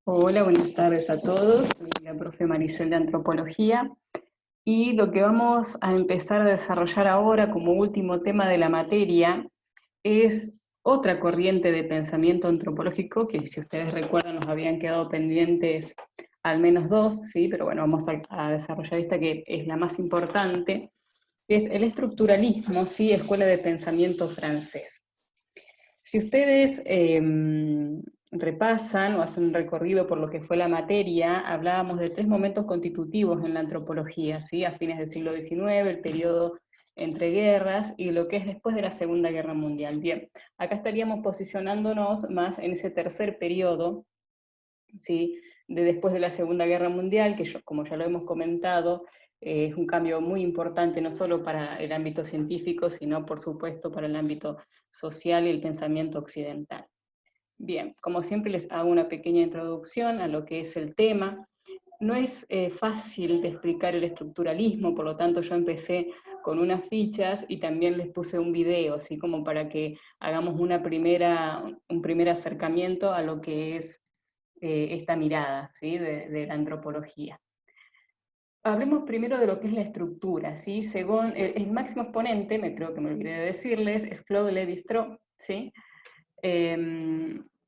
Hola, buenas tardes a todos. Soy la profe Maricel de Antropología y lo que vamos a empezar a desarrollar ahora como último tema de la materia es otra corriente de pensamiento antropológico que, si ustedes recuerdan, nos habían quedado pendientes al menos dos, ¿sí? Pero bueno, vamos a desarrollar esta que es la más importante, que es el estructuralismo, ¿sí? Escuela de pensamiento francés. Si ustedes repasan o hacen un recorrido por lo que fue la materia, hablábamos de tres momentos constitutivos en la antropología, ¿sí? A fines del siglo XIX, el periodo entre guerras y lo que es después de la Segunda Guerra Mundial. Bien, acá estaríamos posicionándonos más en ese tercer periodo, ¿sí? De después de la Segunda Guerra Mundial, que como ya lo hemos comentado, es un cambio muy importante no solo para el ámbito científico, sino por supuesto para el ámbito social y el pensamiento occidental. Bien, como siempre les hago una pequeña introducción a lo que es el tema. No es fácil de explicar el estructuralismo, por lo tanto yo empecé con unas fichas y también les puse un video, así como para que hagamos un primer acercamiento a lo que es esta mirada, ¿sí? de la antropología. Hablemos primero de lo que es la estructura, ¿sí? Según el máximo exponente, creo que me olvidé de decirles, es Claude Lévi-Strauss, ¿sí?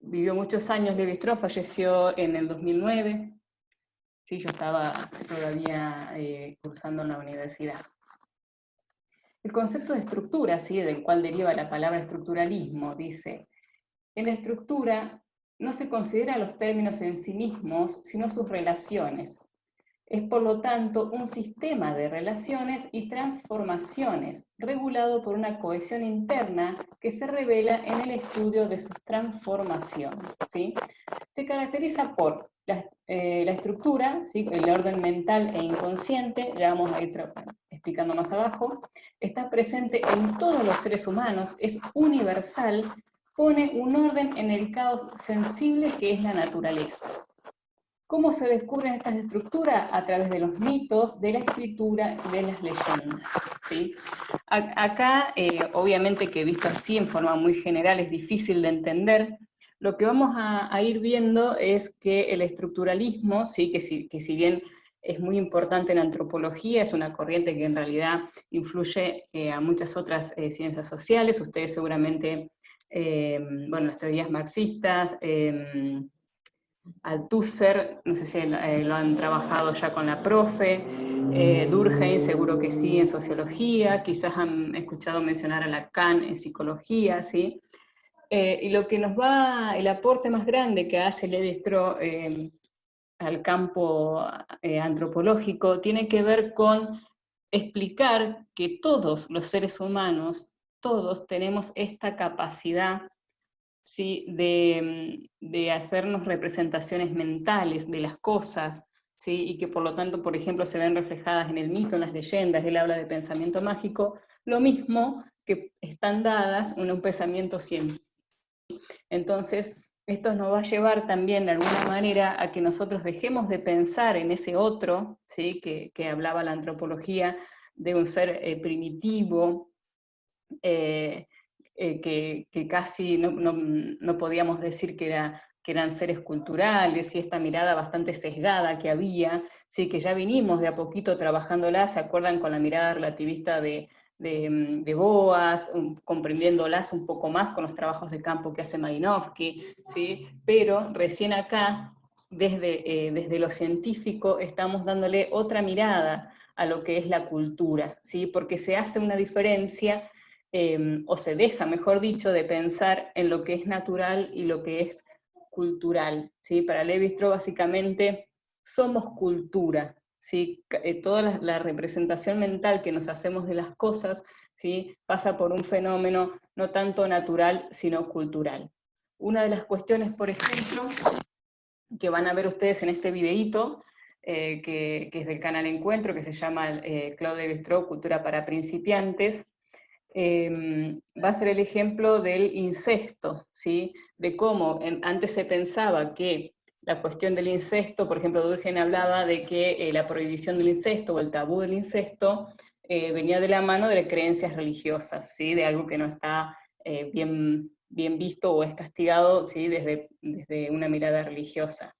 Vivió muchos años Lévi-Strauss, falleció en el 2009, ¿sí? Yo estaba todavía cursando en la universidad. El concepto de estructura, ¿sí? Del cual deriva la palabra estructuralismo, dice: en la estructura no se consideran los términos en sí mismos, sino sus relaciones. Es por lo tanto un sistema de relaciones y transformaciones regulado por una cohesión interna que se revela en el estudio de sus transformaciones, ¿sí? Se caracteriza por la estructura, ¿sí? El orden mental e inconsciente, ya vamos a ir explicando más abajo, está presente en todos los seres humanos, es universal, pone un orden en el caos sensible que es la naturaleza. ¿Cómo se descubren estas estructuras? A través de los mitos, de la escritura, de las leyendas, ¿sí? Acá, obviamente que visto así en forma muy general es difícil de entender. Lo que vamos a ir viendo es que el estructuralismo, ¿sí? que si bien es muy importante en antropología, es una corriente que en realidad influye a muchas otras ciencias sociales. Ustedes seguramente, bueno, las teorías marxistas, Althusser, no sé si lo han trabajado ya con la profe, Durkheim seguro que sí en sociología, quizás han escuchado mencionar a Lacan en psicología, ¿sí? Y lo que nos va, el aporte más grande que hace Lévi-Strauss al campo antropológico tiene que ver con explicar que todos los seres humanos, todos tenemos esta capacidad, ¿sí? de hacernos representaciones mentales de las cosas, ¿sí? Y que por lo tanto, por ejemplo, se ven reflejadas en el mito, en las leyendas. Él habla de pensamiento mágico, lo mismo que están dadas en un pensamiento científico. Entonces, esto nos va a llevar también de alguna manera a que nosotros dejemos de pensar en ese otro, ¿sí? que hablaba la antropología, de un ser primitivo, que casi no podíamos decir que eran seres culturales, y esta mirada bastante sesgada que había, ¿sí? Que ya vinimos de a poquito trabajándola, ¿se acuerdan? Con la mirada relativista de Boas, comprendiéndolas un poco más con los trabajos de campo que hace Malinowski, ¿sí? Pero recién acá, desde lo científico, estamos dándole otra mirada a lo que es la cultura, ¿sí? Porque se hace una diferencia, o se deja, mejor dicho, de pensar en lo que es natural y lo que es cultural, ¿sí? Para Lévi-Strauss básicamente somos cultura, ¿sí? Toda la representación mental que nos hacemos de las cosas, ¿sí? Pasa por un fenómeno no tanto natural, sino cultural. Una de las cuestiones, por ejemplo, que van a ver ustedes en este videíto, que es del canal Encuentro, que se llama Claude Lévi-Strauss, Cultura para Principiantes, va a ser el ejemplo del incesto, ¿sí? De cómo antes se pensaba que la cuestión del incesto, por ejemplo, Durkheim hablaba de que la prohibición del incesto o el tabú del incesto venía de la mano de creencias religiosas, ¿sí? De algo que no está bien visto o es castigado, ¿sí? desde una mirada religiosa.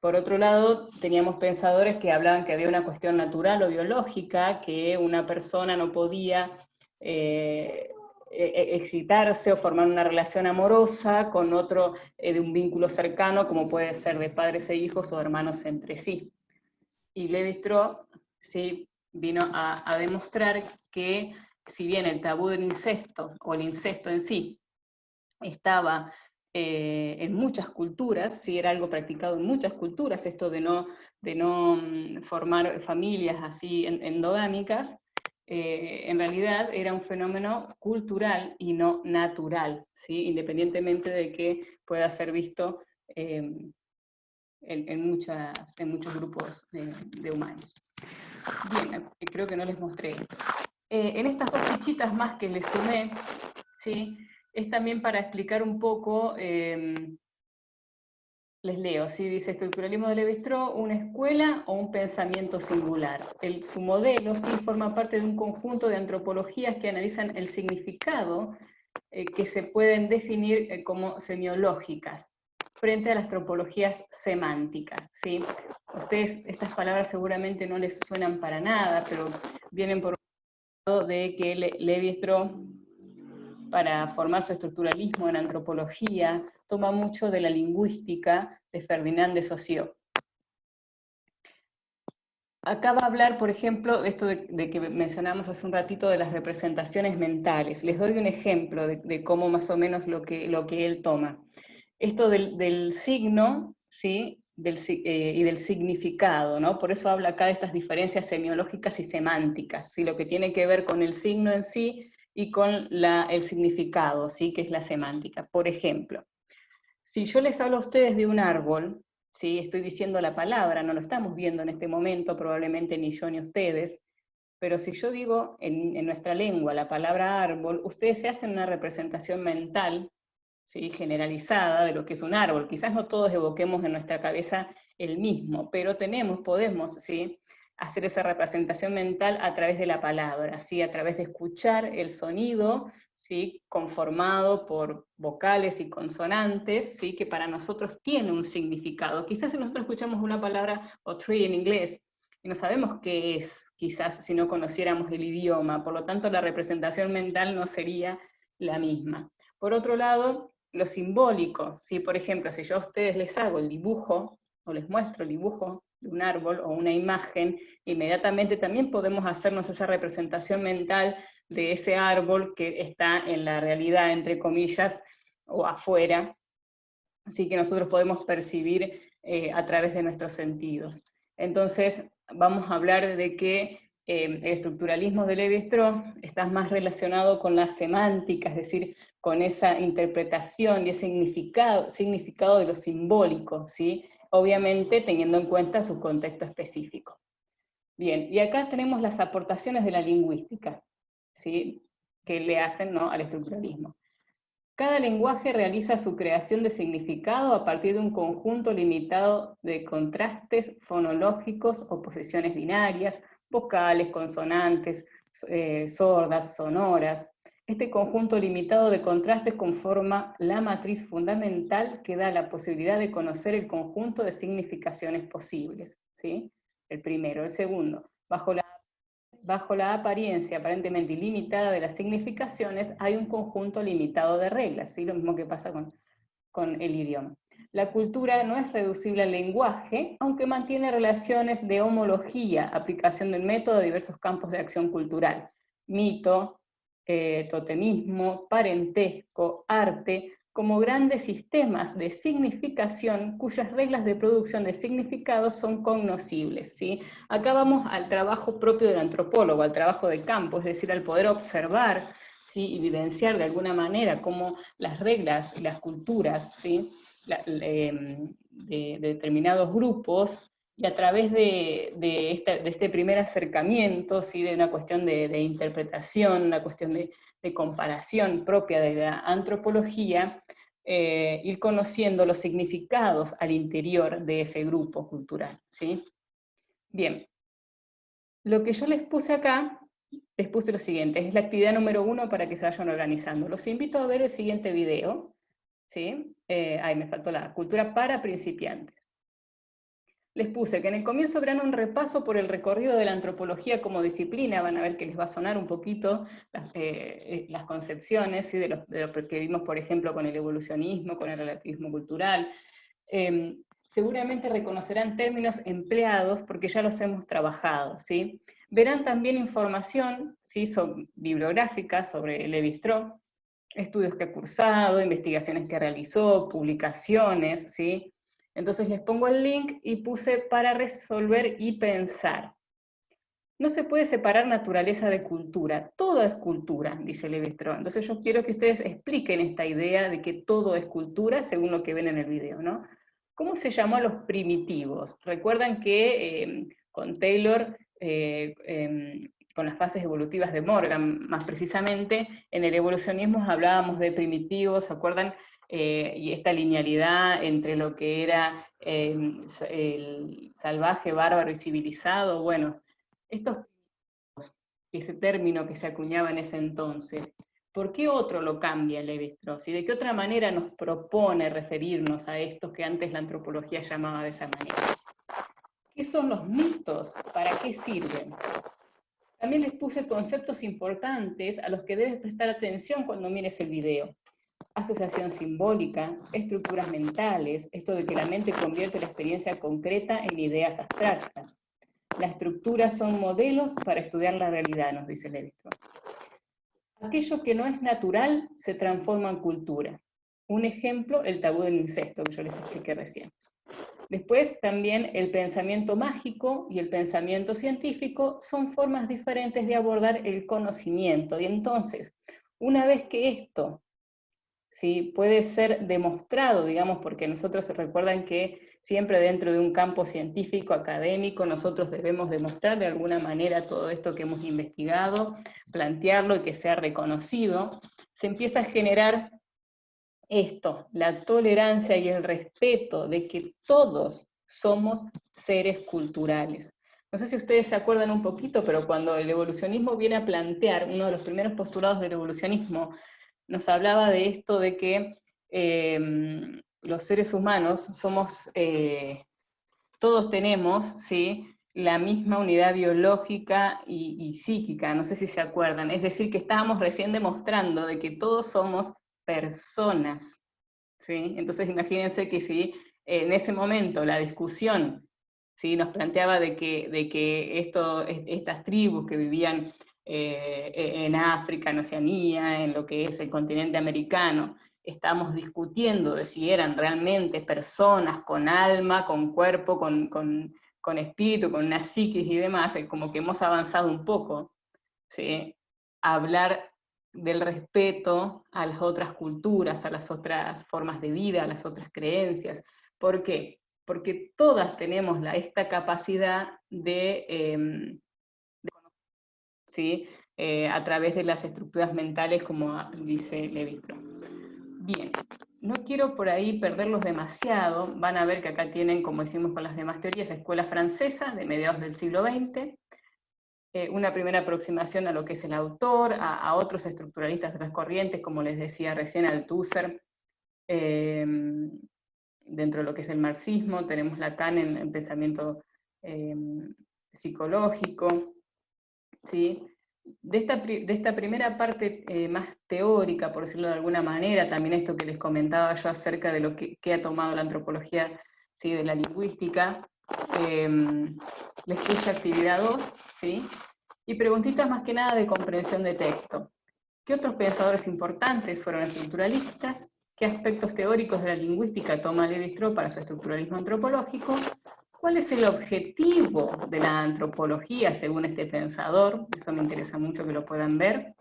Por otro lado, teníamos pensadores que hablaban que había una cuestión natural o biológica, que una persona no podía excitarse o formar una relación amorosa con otro de un vínculo cercano, como puede ser de padres e hijos o hermanos entre sí. Y Lévi-Strauss, ¿sí?, vino a demostrar que si bien el tabú del incesto, o el incesto en sí, estaba en muchas culturas, sí, era algo practicado en muchas culturas, esto de no formar familias así endogámicas, en realidad era un fenómeno cultural y no natural, ¿sí?, independientemente de que pueda ser visto en muchos grupos de humanos. Bien, creo que no les mostré esto. En estas dos fichitas más que les sumé, ¿sí?, es también para explicar un poco, les leo, ¿sí? Dice: estructuralismo de Lévi-Strauss, una escuela o un pensamiento singular. Su modelo, ¿sí?, forma parte de un conjunto de antropologías que analizan el significado que se pueden definir como semiológicas, frente a las topologías semánticas, ¿sí? Ustedes, estas palabras seguramente no les suenan para nada, pero vienen por un lado de que Lévi-Strauss, para formar su estructuralismo en antropología, toma mucho de la lingüística de Ferdinand de Saussure. Acá va a hablar, por ejemplo, esto de que mencionamos hace un ratito de las representaciones mentales. Les doy un ejemplo de cómo más o menos lo que él toma. Esto del signo, ¿sí?, y del significado, ¿no? Por eso habla acá de estas diferencias semiológicas y semánticas, ¿sí?, lo que tiene que ver con el signo en sí y con el significado, ¿sí?, que es la semántica. Por ejemplo, si yo les hablo a ustedes de un árbol, ¿sí?, estoy diciendo la palabra, no lo estamos viendo en este momento, probablemente ni yo ni ustedes, pero si yo digo en nuestra lengua la palabra árbol, ustedes se hacen una representación mental, ¿sí?, generalizada de lo que es un árbol. Quizás no todos evoquemos en nuestra cabeza el mismo, pero podemos, ¿sí?, hacer esa representación mental a través de la palabra, ¿sí?, a través de escuchar el sonido, ¿sí?, conformado por vocales y consonantes, ¿sí?, que para nosotros tiene un significado. Quizás si nosotros escuchamos una palabra, o tree en inglés, y no sabemos qué es, quizás si no conociéramos el idioma, por lo tanto la representación mental no sería la misma. Por otro lado, lo simbólico, ¿sí? Por ejemplo, si yo a ustedes les hago el dibujo, o les muestro el dibujo de un árbol o una imagen, inmediatamente también podemos hacernos esa representación mental de ese árbol que está en la realidad, entre comillas, o afuera, así que nosotros podemos percibir a través de nuestros sentidos. Entonces, vamos a hablar de que el estructuralismo de Lévi-Strauss está más relacionado con la semántica, es decir, con esa interpretación y ese significado de lo simbólico, ¿sí?, obviamente teniendo en cuenta su contexto específico. Bien, y acá tenemos las aportaciones de la lingüística, ¿sí?, que le hacen, ¿no?, al estructuralismo. Cada lenguaje realiza su creación de significado a partir de un conjunto limitado de contrastes fonológicos o posiciones binarias, vocales, consonantes, sordas, sonoras. Este conjunto limitado de contrastes conforma la matriz fundamental que da la posibilidad de conocer el conjunto de significaciones posibles, ¿sí? El primero. El segundo, bajo la apariencia aparentemente ilimitada de las significaciones, hay un conjunto limitado de reglas, ¿sí?, lo mismo que pasa con el idioma. La cultura no es reducible al lenguaje, aunque mantiene relaciones de homología, aplicación del método a diversos campos de acción cultural: mito, totemismo, parentesco, arte, como grandes sistemas de significación cuyas reglas de producción de significados son cognoscibles, ¿sí? Acá vamos al trabajo propio del antropólogo, al trabajo de campo, es decir, al poder observar, ¿sí?, y vivenciar de alguna manera cómo las reglas, las culturas, ¿sí?, de determinados grupos, y a través de este primer acercamiento, ¿sí?, de una cuestión de interpretación, una cuestión de comparación propia de la antropología, ir conociendo los significados al interior de ese grupo cultural, ¿sí? Bien, lo que yo les puse acá, les puse lo siguiente, es la actividad número 1 para que se vayan organizando. Los invito a ver el siguiente video, ¿sí? Me faltó la cultura para principiantes. les puse que en el comienzo verán un repaso por el recorrido de la antropología como disciplina, van a ver que les va a sonar un poquito las concepciones, ¿sí? de lo que vimos, por ejemplo, con el evolucionismo, con el relativismo cultural. Seguramente reconocerán términos empleados porque ya los hemos trabajado, ¿sí? Verán también información, ¿sí? Bibliográfica sobre Lévi-Strauss, estudios que ha cursado, investigaciones que realizó, publicaciones, ¿sí? Entonces les pongo el link y puse para resolver y pensar. No se puede separar naturaleza de cultura, todo es cultura, dice Lévi-Strauss. Entonces yo quiero que ustedes expliquen esta idea de que todo es cultura según lo que ven en el video, ¿no? ¿Cómo se llamó a los primitivos? Recuerdan que con Taylor, con las fases evolutivas de Morgan, más precisamente, en el evolucionismo hablábamos de primitivos, ¿se acuerdan? Y esta linealidad entre lo que era el salvaje, bárbaro y civilizado, bueno, ese término que se acuñaba en ese entonces, ¿por qué otro lo cambia Lévi-Strauss? ¿Y de qué otra manera nos propone referirnos a estos que antes la antropología llamaba de esa manera? ¿Qué son los mitos? ¿Para qué sirven? También les puse conceptos importantes a los que debes prestar atención cuando mires el video. Asociación simbólica, estructuras mentales, esto de que la mente convierte la experiencia concreta en ideas abstractas. La estructura son modelos para estudiar la realidad, nos dice Lévi-Strauss. Aquello que no es natural se transforma en cultura. Un ejemplo, el tabú del incesto, que yo les expliqué recién. Después también el pensamiento mágico y el pensamiento científico son formas diferentes de abordar el conocimiento. Y entonces, una vez que esto, ¿sí?, puede ser demostrado, digamos, porque nosotros recuerdan que siempre dentro de un campo científico, académico, nosotros debemos demostrar de alguna manera todo esto que hemos investigado, plantearlo y que sea reconocido, se empieza a generar esto, la tolerancia y el respeto de que todos somos seres culturales. No sé si ustedes se acuerdan un poquito, pero cuando el evolucionismo viene a plantear, uno de los primeros postulados del evolucionismo, nos hablaba de esto de que los seres humanos somos, todos tenemos, ¿sí?, la misma unidad biológica y psíquica, no sé si se acuerdan, es decir, que estábamos recién demostrando de que todos somos personas, ¿sí? Entonces imagínense que si en ese momento la discusión, ¿sí?, nos planteaba de que estas tribus que vivían en África, en Oceanía, en lo que es el continente americano, estamos discutiendo de si eran realmente personas con alma, con cuerpo, con espíritu, con una psiquis y demás, es como que hemos avanzado un poco, ¿sí? Hablar del respeto a las otras culturas, a las otras formas de vida, a las otras creencias. ¿Por qué? Porque todas tenemos esta capacidad de ¿sí? A través de las estructuras mentales, como dice Lévi-Strauss. Bien, no quiero por ahí perderlos demasiado, van a ver que acá tienen, como hicimos con las demás teorías, escuela francesa de mediados del siglo XX, una primera aproximación a lo que es el autor, a otros estructuralistas de las corrientes, como les decía recién, Althusser, dentro de lo que es el marxismo, tenemos Lacan en el pensamiento psicológico, ¿sí? De esta primera parte más teórica, por decirlo de alguna manera, también esto que les comentaba yo acerca de lo que ha tomado la antropología, ¿sí?, de la lingüística, les puse actividad 2, ¿sí?, y preguntitas más que nada de comprensión de texto. ¿Qué otros pensadores importantes fueron estructuralistas? ¿Qué aspectos teóricos de la lingüística toma Lévi-Strauss para su estructuralismo antropológico? ¿Cuál es el objetivo de la antropología según este pensador? Eso me interesa mucho que lo puedan ver.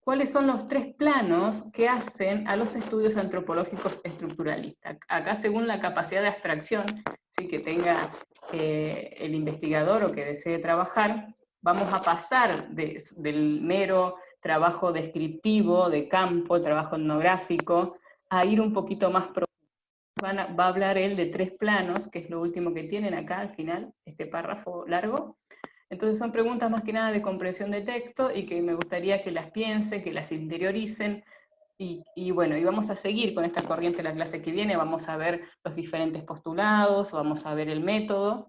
¿Cuáles son los 3 planos que hacen a los estudios antropológicos estructuralistas? Acá, según la capacidad de abstracción, ¿sí?, que tenga el investigador o que desee trabajar, vamos a pasar del mero trabajo descriptivo, de campo, trabajo etnográfico, a ir un poquito más profundo. Va a hablar él de 3 planos, que es lo último que tienen acá al final, este párrafo largo. Entonces son preguntas más que nada de comprensión de texto y que me gustaría que las piensen, que las interioricen, Y bueno, y vamos a seguir con esta corriente la clase que viene, vamos a ver los diferentes postulados, vamos a ver el método,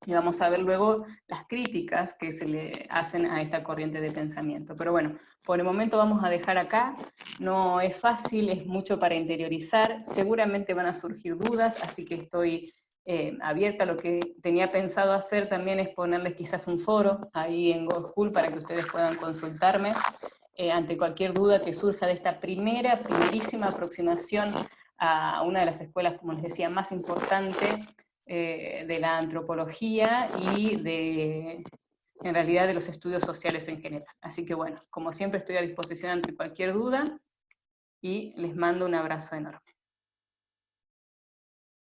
y vamos a ver luego las críticas que se le hacen a esta corriente de pensamiento. Pero bueno, por el momento vamos a dejar acá, no es fácil, es mucho para interiorizar, seguramente van a surgir dudas, así que estoy abierta. Lo que tenía pensado hacer también es ponerles quizás un foro ahí en GoSchool para que ustedes puedan consultarme ante cualquier duda que surja de esta primerísima aproximación a una de las escuelas, como les decía, más importante de la antropología y en realidad de los estudios sociales en general. Así que bueno, como siempre estoy a disposición ante cualquier duda y les mando un abrazo enorme.